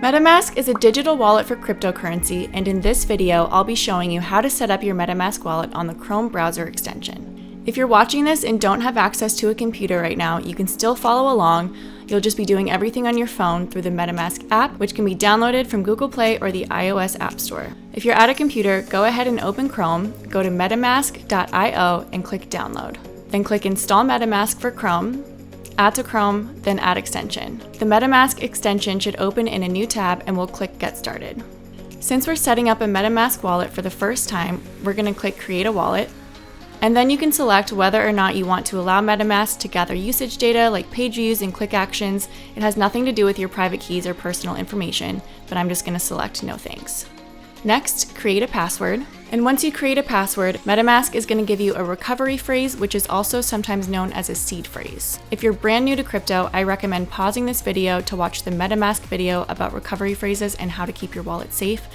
Metamask is a digital wallet for cryptocurrency, and in this video, I'll be showing you how to set up your Metamask wallet on the Chrome browser extension. If you're watching this and don't have access to a computer right now, you can still follow along. You'll just be doing everything on your phone through the Metamask app, which can be downloaded from Google Play or the iOS App Store. If you're at a computer, go ahead and open Chrome, go to metamask.io and click Download. Then click Install Metamask for Chrome, add to Chrome, then add extension. The Metamask extension should open in a new tab and we'll click Get Started. Since we're setting up a Metamask wallet for the first time, we're going to click Create a Wallet, and then you can select whether or not you want to allow Metamask to gather usage data like page views and click actions. It has nothing to do with your private keys or personal information, but I'm just going to select No Thanks. Next, create a password. And once you create a password, Metamask is going to give you a recovery phrase, which is also sometimes known as a seed phrase. If you're brand new to crypto, I recommend pausing this video to watch the Metamask video about recovery phrases and how to keep your wallet safe.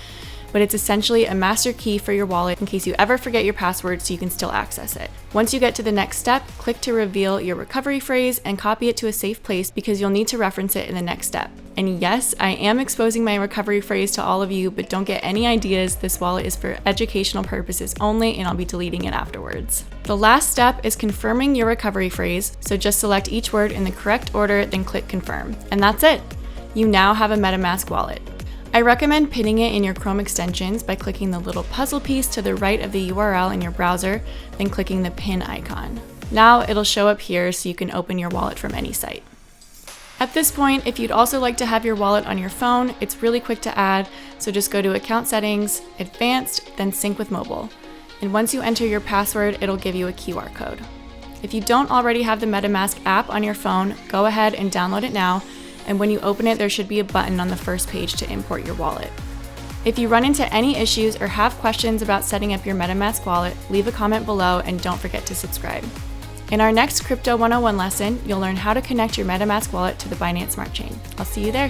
But it's essentially a master key for your wallet in case you ever forget your password so you can still access it. Once you get to the next step, click to reveal your recovery phrase and copy it to a safe place because you'll need to reference it in the next step. And yes, I am exposing my recovery phrase to all of you, but don't get any ideas. This wallet is for educational purposes only, and I'll be deleting it afterwards. The last step is confirming your recovery phrase, so just select each word in the correct order, then click Confirm. And that's it! You now have a Metamask wallet. I recommend pinning it in your Chrome extensions by clicking the little puzzle piece to the right of the URL in your browser, then clicking the pin icon. Now it'll show up here so you can open your wallet from any site. At this point, if you'd also like to have your wallet on your phone, it's really quick to add, so just go to Account Settings, Advanced, then Sync with Mobile. And once you enter your password, it'll give you a QR code. If you don't already have the Metamask app on your phone, go ahead and download it now. And when you open it, there should be a button on the first page to import your wallet. If you run into any issues or have questions about setting up your Metamask wallet, leave a comment below and don't forget to subscribe. In our next Crypto 101 lesson, you'll learn how to connect your Metamask wallet to the Binance Smart Chain. I'll see you there.